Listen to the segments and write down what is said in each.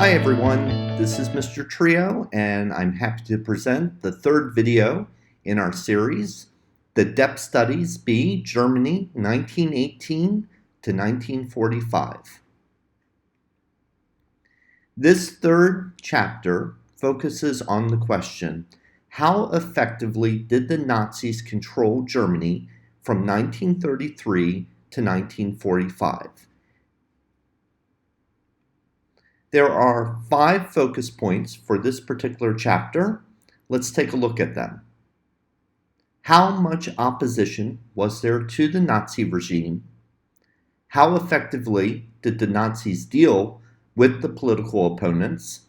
Hi everyone, this is Mr. Trio, and I'm happy to present the third video in our series, The Depth Studies B, Germany, 1918 to 1945. This third chapter focuses on the question, how effectively did the Nazis control Germany from 1933 to 1945? There are 5 focus points for this particular chapter. Let's take a look at them. How much opposition was there to the Nazi regime? How effectively did the Nazis deal with the political opponents?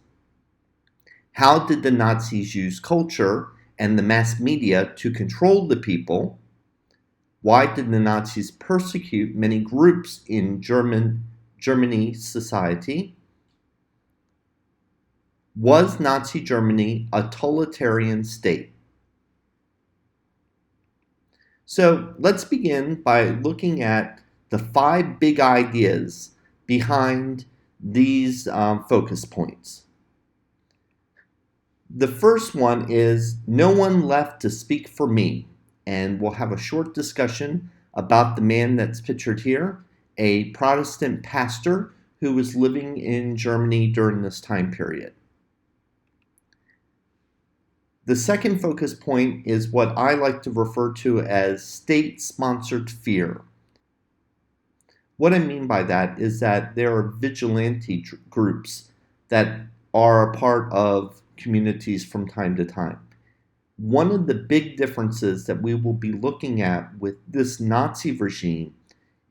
How did the Nazis use culture and the mass media to control the people? Why did the Nazis persecute many groups in Germany society? Was Nazi Germany a totalitarian state? So let's begin by looking at the 5 big ideas behind these focus points. The first one is no one left to speak for me, and we'll have a short discussion about the man that's pictured here, a Protestant pastor who was living in Germany during this time period. The second focus point is what I like to refer to as state-sponsored fear. What I mean by that is that there are vigilante groups that are a part of communities from time to time. One of the big differences that we will be looking at with this Nazi regime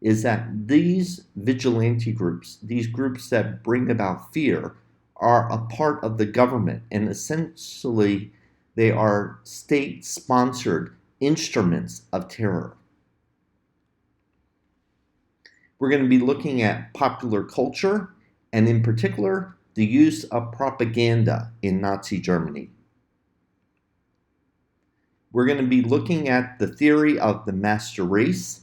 is that these vigilante groups, these groups that bring about fear, are a part of the government, and essentially they are state-sponsored instruments of terror. We're going to be looking at popular culture, and in particular, the use of propaganda in Nazi Germany. We're going to be looking at the theory of the master race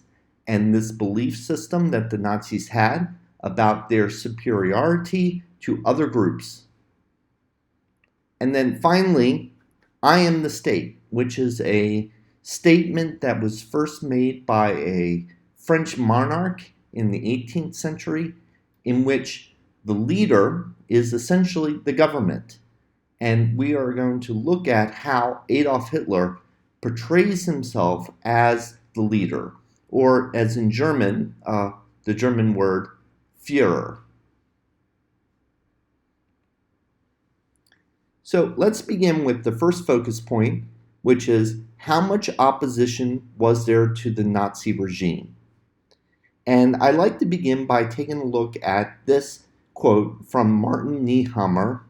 and this belief system that the Nazis had about their superiority to other groups. And then finally, I am the state, which is a statement that was first made by a French monarch in the 18th century, in which the leader is essentially the government. And we are going to look at how Adolf Hitler portrays himself as the leader, or as in German, the German word Führer. So let's begin with the first focus point, which is how much opposition was there to the Nazi regime? And I like to begin by taking a look at this quote from Martin Niehammer.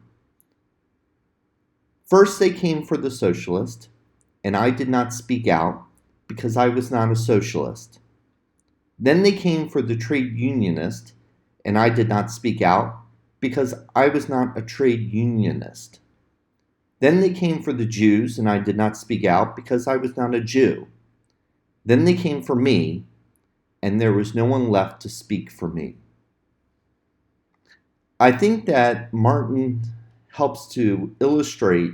First they came for the socialist, and I did not speak out because I was not a socialist. Then they came for the trade unionist, and I did not speak out because I was not a trade unionist. Then they came for the Jews, and I did not speak out because I was not a Jew. Then they came for me, and there was no one left to speak for me. I think that Martin helps to illustrate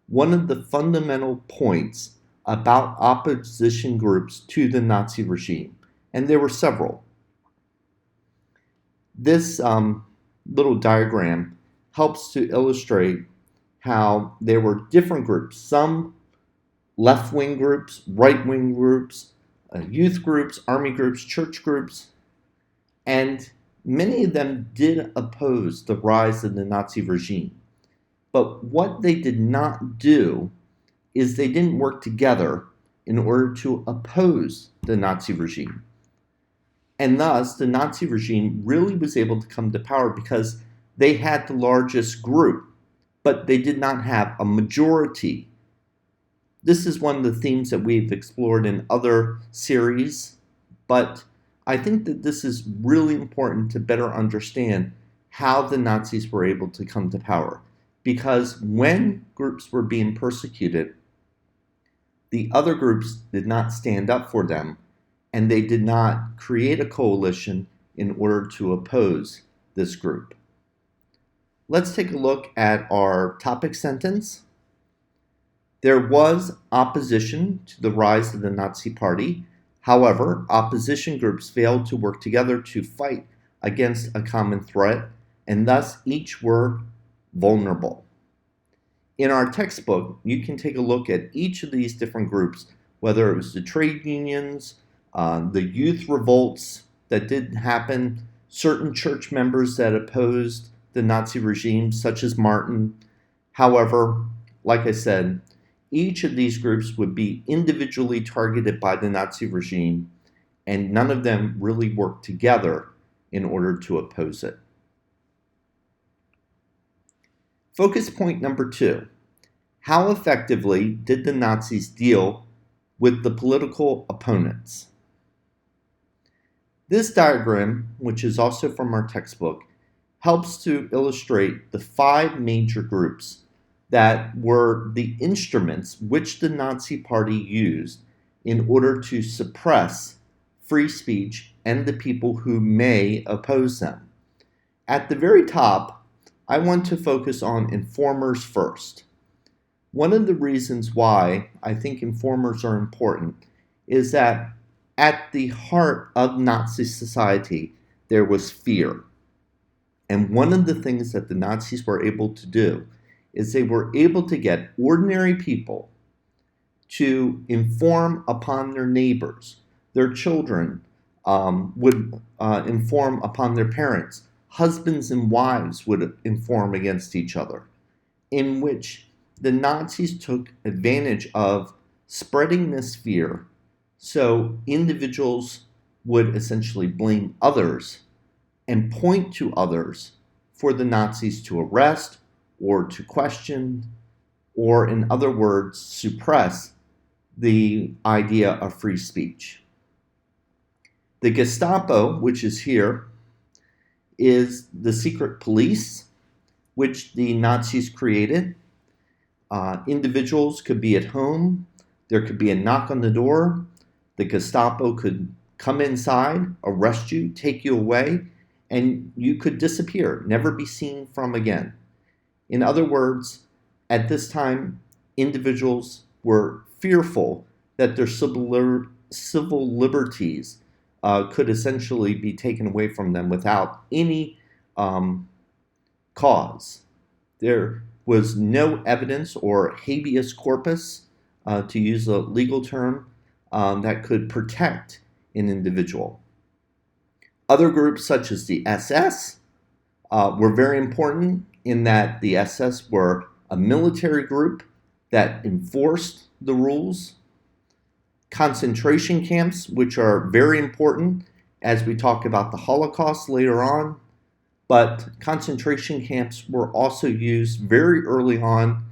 one of the fundamental points about opposition groups to the Nazi regime, and there were several. This little diagram helps to illustrate how there were different groups, some left-wing groups, right-wing groups, youth groups, army groups, church groups, and many of them did oppose the rise of the Nazi regime. But what they did not do is they didn't work together in order to oppose the Nazi regime. And thus, the Nazi regime really was able to come to power because they had the largest group, but they did not have a majority. This is one of the themes that we've explored in other series, but I think that this is really important to better understand how the Nazis were able to come to power. Because when groups were being persecuted, the other groups did not stand up for them, and they did not create a coalition in order to oppose this group. Let's take a look at our topic sentence. There was opposition to the rise of the Nazi Party. However, opposition groups failed to work together to fight against a common threat, and thus each were vulnerable. In our textbook, you can take a look at each of these different groups, whether it was the trade unions, the youth revolts that did happen, certain church members that opposed the Nazi regime, such as Martin. However, like I said, each of these groups would be individually targeted by the Nazi regime, and none of them really worked together in order to oppose it. Focus point number 2. How effectively did the Nazis deal with the political opponents? This diagram, which is also from our textbook, helps to illustrate the 5 major groups that were the instruments which the Nazi Party used in order to suppress free speech and the people who may oppose them. At the very top, I want to focus on informers first. One of the reasons why I think informers are important is that at the heart of Nazi society, there was fear. And one of the things that the Nazis were able to do is they were able to get ordinary people to inform upon their neighbors. Their children would inform upon their parents. Husbands and wives would inform against each other, in which the Nazis took advantage of spreading this fear so individuals would essentially blame others and point to others for the Nazis to arrest or to question, or in other words, suppress the idea of free speech. The Gestapo, which is here, is the secret police which the Nazis created. Individuals could be at home, there could be a knock on the door, the Gestapo could come inside, arrest you, take you away, and you could disappear, never be seen from again. In other words, at this time, individuals were fearful that their civil liberties could essentially be taken away from them without any cause. There was no evidence or habeas corpus, to use a legal term, that could protect an individual. Other groups such as the SS were very important in that the SS were a military group that enforced the rules. Concentration camps, which are very important as we talk about the Holocaust later on, but concentration camps were also used very early on,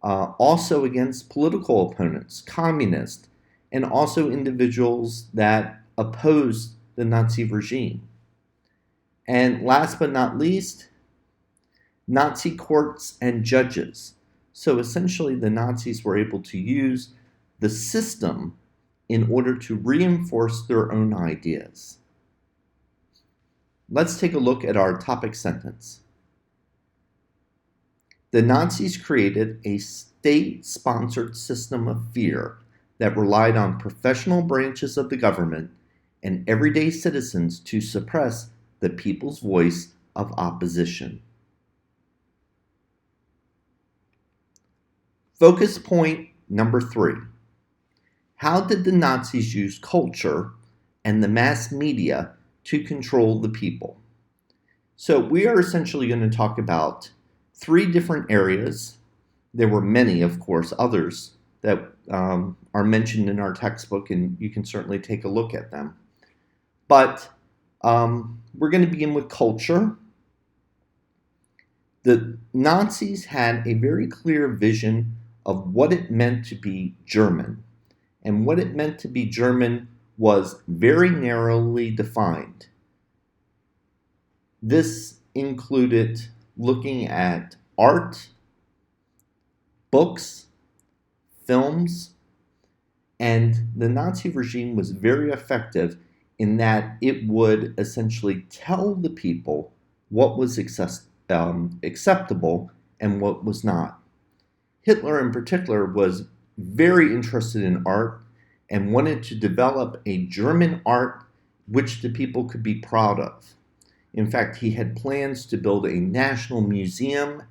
also against political opponents, communists, and also individuals that opposed the Nazi regime. And last but not least, Nazi courts and judges. So essentially, the Nazis were able to use the system in order to reinforce their own ideas. Let's take a look at our topic sentence. The Nazis created a state-sponsored system of fear that relied on professional branches of the government and everyday citizens to suppress the people's voice of opposition. Focus point number 3. How did the Nazis use culture and the mass media to control the people? So we are essentially going to talk about 3 different areas. There were many, of course, others that are mentioned in our textbook, and you can certainly take a look at them. But we're going to begin with culture. The Nazis had a very clear vision of what it meant to be German. And what it meant to be German was very narrowly defined. This included looking at art, books, films, and the Nazi regime was very effective in that it would essentially tell the people what was acceptable and what was not. Hitler in particular was very interested in art and wanted to develop a German art which the people could be proud of. In fact, he had plans to build a national museum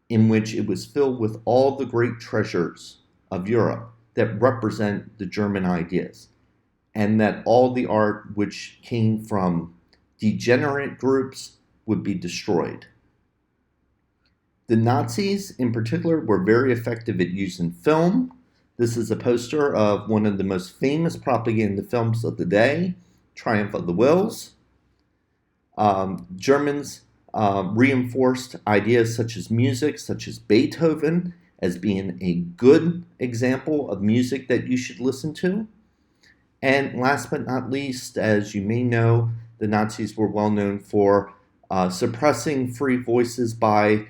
in which it was filled with all the great treasures of Europe that represent the German ideas, and that all the art which came from degenerate groups would be destroyed. The Nazis, in particular, were very effective at using film. This is a poster of one of the most famous propaganda films of the day, Triumph of the Wills. Germans reinforced ideas such as music, such as Beethoven, as being a good example of music that you should listen to. And last but not least, as you may know, the Nazis were well known for suppressing free voices by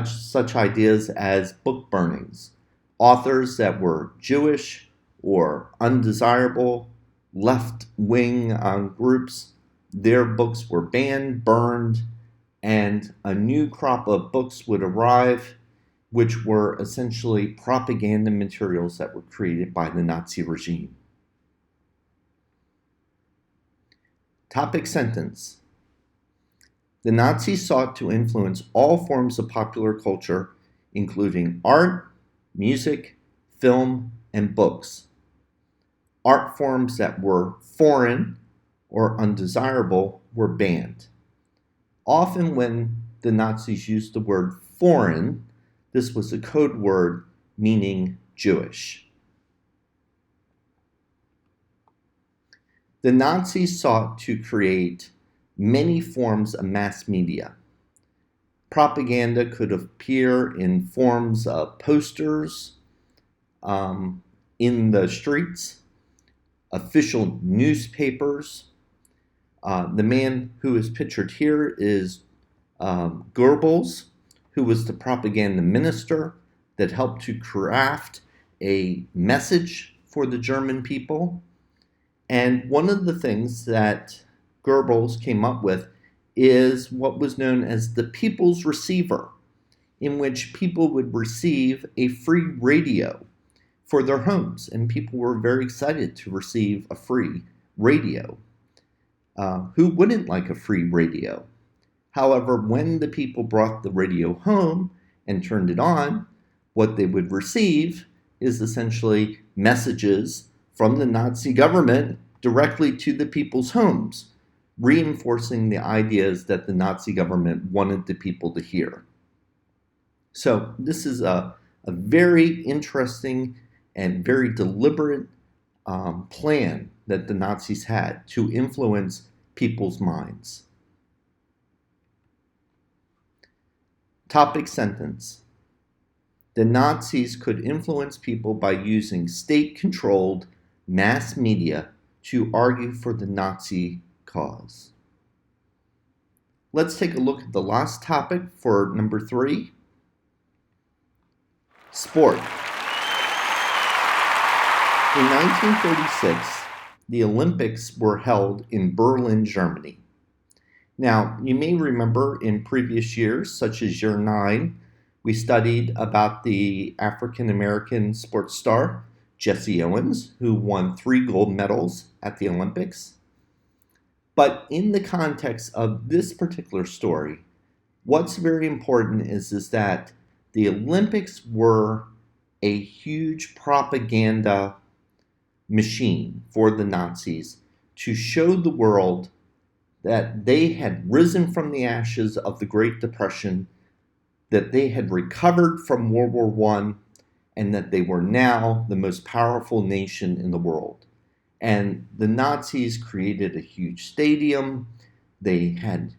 such ideas as book burnings. Authors that were Jewish or undesirable, left-wing groups, their books were banned, burned, and a new crop of books would arrive, which were essentially propaganda materials that were created by the Nazi regime. Topic sentence. The Nazis sought to influence all forms of popular culture, including art, music, film, and books. Art forms that were foreign or undesirable were banned. Often when the Nazis used the word foreign, this was a code word meaning Jewish. The Nazis sought to create many forms of mass media. Propaganda could appear in forms of posters in the streets, official newspapers. The man who is pictured here is Goebbels, who was the propaganda minister that helped to craft a message for the German people. And one of the things that Goebbels came up with is what was known as the people's receiver, in which people would receive a free radio for their homes, and people were very excited to receive a free radio. Who wouldn't like a free radio? However, when the people brought the radio home and turned it on, what they would receive is essentially messages from the Nazi government directly to the people's homes, reinforcing the ideas that the Nazi government wanted the people to hear. So this is a very interesting and very deliberate plan that the Nazis had to influence people's minds. Topic sentence. The Nazis could influence people by using state-controlled mass media to argue for the Nazi cause. Let's take a look at the last topic for number 3. Sport. In 1936, the Olympics were held in Berlin, Germany. Now, you may remember in previous years, such as year 9, we studied about the African-American sports star, Jesse Owens, who won 3 gold medals at the Olympics. But in the context of this particular story, what's very important is that the Olympics were a huge propaganda machine for the Nazis to show the world that they had risen from the ashes of the Great Depression, that they had recovered from World War I, and that they were now the most powerful nation in the world. And the Nazis created a huge stadium. They had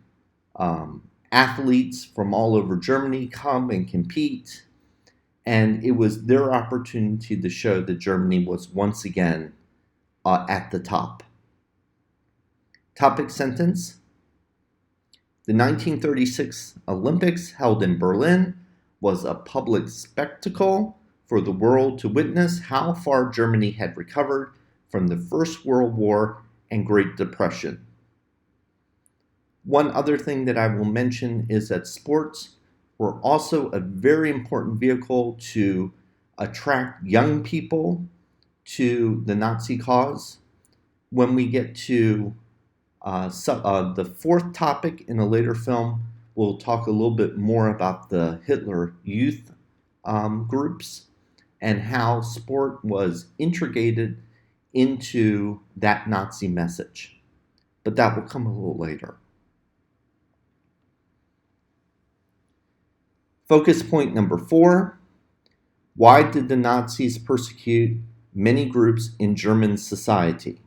athletes from all over Germany come and compete. And it was their opportunity to show that Germany was once again at the top. Topic sentence. The 1936 Olympics held in Berlin was a public spectacle for the world to witness how far Germany had recovered from the First World War and Great Depression. One other thing that I will mention is that sports were also a very important vehicle to attract young people to the Nazi cause. When we get to the fourth topic in a later film, we'll talk a little bit more about the Hitler Youth groups and how sport was integrated into that Nazi message. But that will come a little later. Focus point number 4. Why did the Nazis persecute many groups in German society?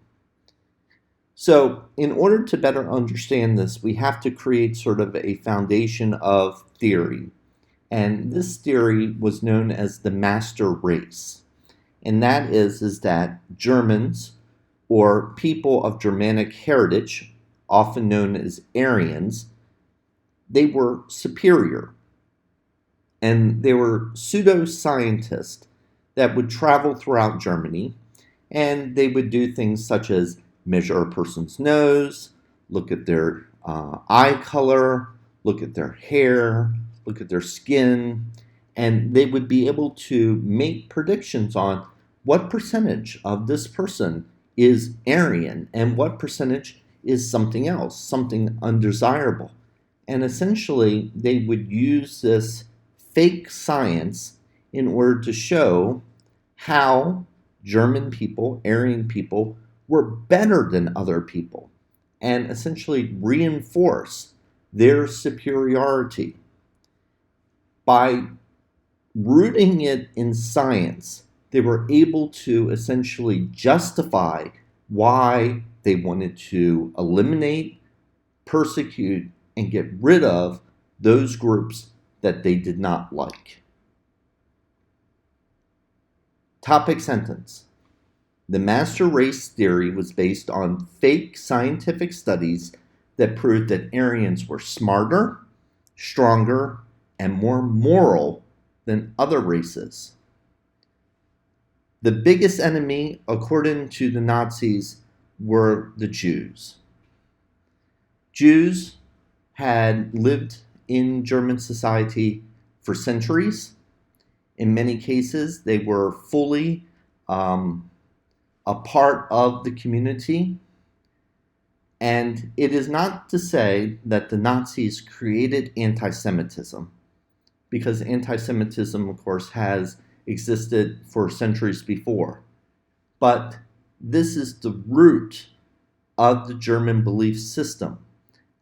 So, in order to better understand this, we have to create sort of a foundation of theory. And this theory was known as the master race. And that is that Germans, or people of Germanic heritage, often known as Aryans, they were superior. And they were pseudo-scientists that would travel throughout Germany, and they would do things such as measure a person's nose, look at their eye color, look at their hair, look at their skin, and they would be able to make predictions on what percentage of this person is Aryan and what percentage is something else, something undesirable. And essentially, they would use this fake science in order to show how German people, Aryan people, were better than other people and essentially reinforce their superiority. By rooting it in science, they were able to essentially justify why they wanted to eliminate, persecute, and get rid of those groups that they did not like. Topic sentence. The master race theory was based on fake scientific studies that proved that Aryans were smarter, stronger, and more moral than other races. The biggest enemy, according to the Nazis, were the Jews. Jews had lived in German society for centuries. In many cases, they were fully a part of the community. And it is not to say that the Nazis created anti-Semitism, because anti-Semitism, of course, has existed for centuries before. But this is the root of the German belief system,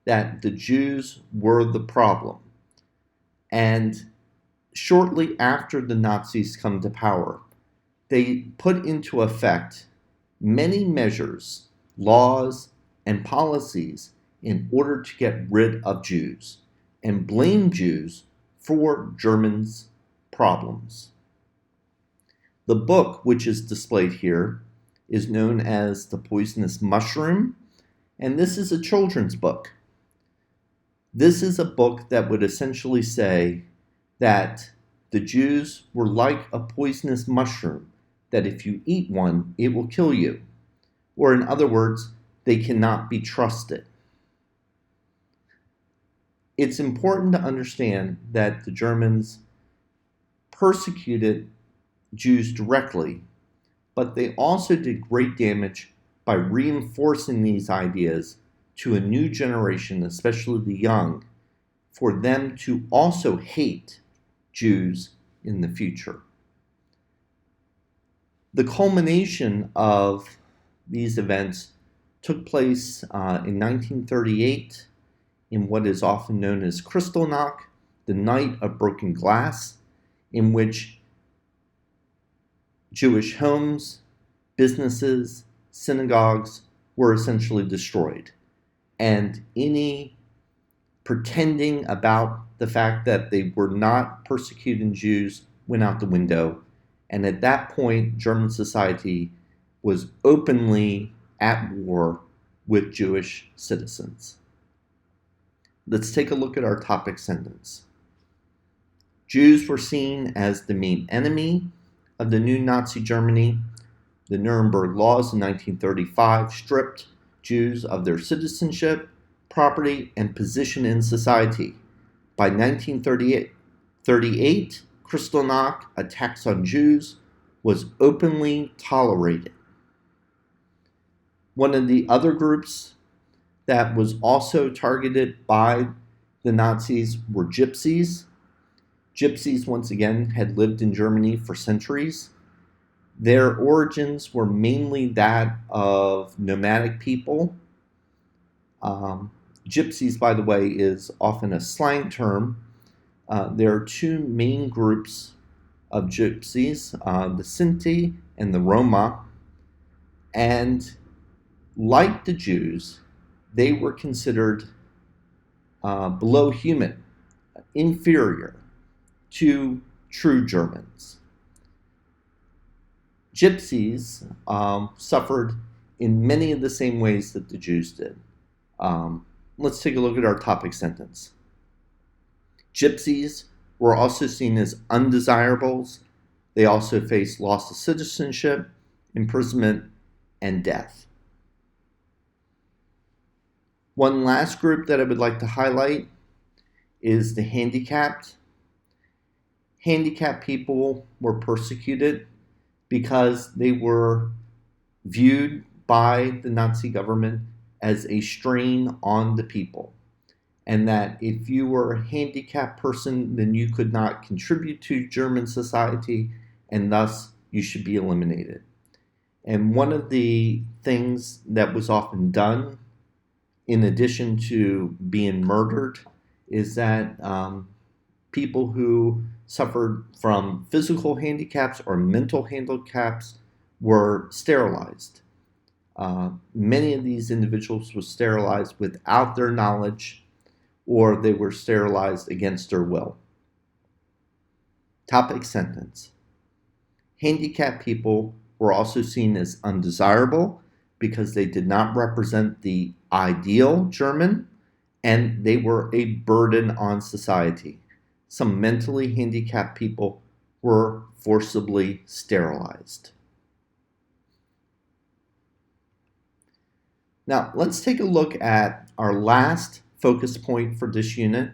that the Jews were the problem. And shortly after the Nazis come to power, they put into effect many measures, laws, and policies in order to get rid of Jews and blame Jews for Germans' problems. The book, which is displayed here, is known as The Poisonous Mushroom, and this is a children's book. This is a book that would essentially say that the Jews were like a poisonous mushroom, that if you eat one, it will kill you. Or in other words, they cannot be trusted. It's important to understand that the Germans persecuted Jews directly, but they also did great damage by reinforcing these ideas to a new generation, especially the young, for them to also hate Jews in the future. The culmination of these events took place in 1938 in what is often known as Kristallnacht, the Night of Broken Glass, in which Jewish homes, businesses, synagogues were essentially destroyed. And any pretending about the fact that they were not persecuting Jews went out the window. And at that point, German society was openly at war with Jewish citizens. Let's take a look at our topic sentence. Jews were seen as the main enemy of the new Nazi Germany. The Nuremberg Laws in 1935 stripped Jews of their citizenship, property, and position in society. By 1938, Kristallnacht, attacks on Jews, was openly tolerated. One of the other groups that was also targeted by the Nazis were gypsies. Gypsies, once again, had lived in Germany for centuries. Their origins were mainly that of nomadic people. Gypsies, by the way, is often a slang term. There are two main groups of gypsies, the Sinti and the Roma. And like the Jews, they were considered below human, inferior to true Germans. Gypsies suffered in many of the same ways that the Jews did. Let's take a look at our topic sentence. Gypsies were also seen as undesirables. They also faced loss of citizenship, imprisonment, and death. One last group that I would like to highlight is the handicapped. Handicapped people were persecuted because they were viewed by the Nazi government as a strain on the people, and that if you were a handicapped person, then you could not contribute to German society, and thus you should be eliminated. And one of the things that was often done, in addition to being murdered, is that people who suffered from physical handicaps or mental handicaps were sterilized. Many of these individuals were sterilized without their knowledge, or they were sterilized against their will. Topic sentence. Handicapped people were also seen as undesirable because they did not represent the ideal German, and they were a burden on society. Some mentally handicapped people were forcibly sterilized. Now, let's take a look at our last focus point for this unit.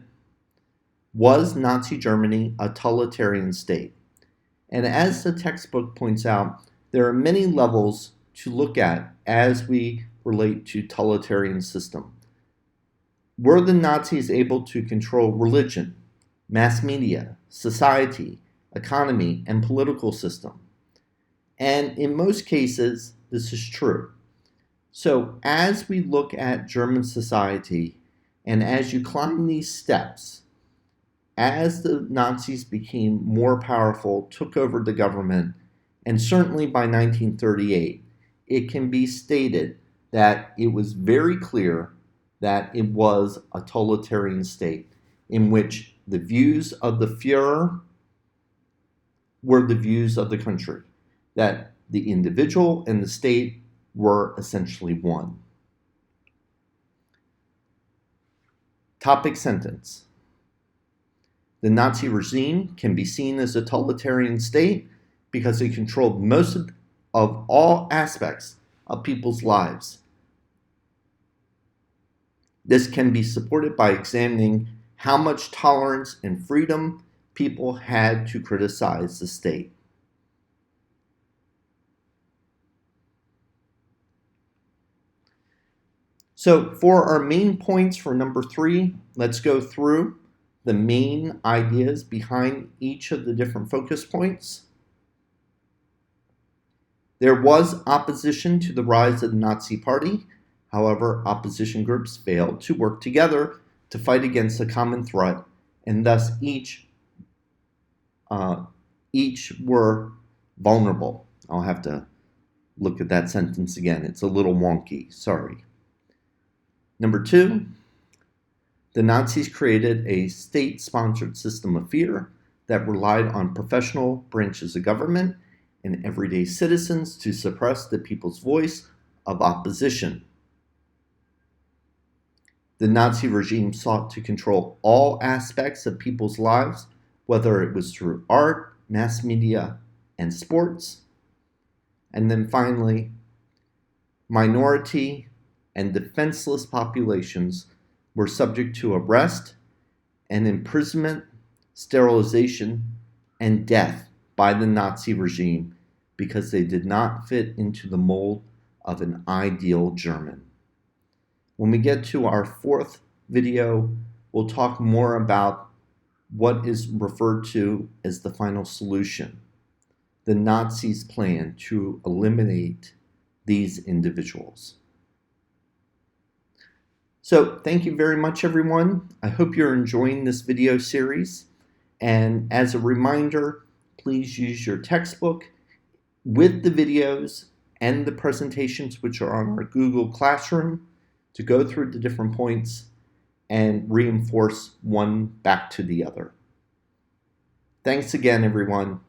Was Nazi Germany a totalitarian state? And as the textbook points out, there are many levels to look at as we relate to totalitarian system. Were the Nazis able to control religion, mass media, society, economy, and political system? And in most cases, this is true. So as we look at German society, and as you climb these steps, as the Nazis became more powerful, took over the government, and certainly by 1938, it can be stated that it was very clear that it was a totalitarian state in which the views of the Führer were the views of the country, that the individual and the state were essentially one. Topic sentence. The Nazi regime can be seen as a totalitarian state because it controlled most of all aspects of people's lives. This can be supported by examining how much tolerance and freedom people had to criticize the state. So for our main points for number 3, let's go through the main ideas behind each of the different focus points. There was opposition to the rise of the Nazi Party. However, opposition groups failed to work together to fight against a common threat, and thus each were vulnerable. I'll have to look at that sentence again. It's a little wonky, sorry. Number 2, the Nazis created a state-sponsored system of fear that relied on professional branches of government and everyday citizens to suppress the people's voice of opposition. The Nazi regime sought to control all aspects of people's lives, whether it was through art, mass media, and sports. And then finally, minority and defenseless populations were subject to arrest and imprisonment, sterilization, and death by the Nazi regime because they did not fit into the mold of an ideal German. When we get to our fourth video, we'll talk more about what is referred to as the final solution, the Nazis' plan to eliminate these individuals. So thank you very much, everyone. I hope you're enjoying this video series. And as a reminder, please use your textbook with the videos and the presentations which are on our Google Classroom to go through the different points and reinforce one back to the other. Thanks again, everyone.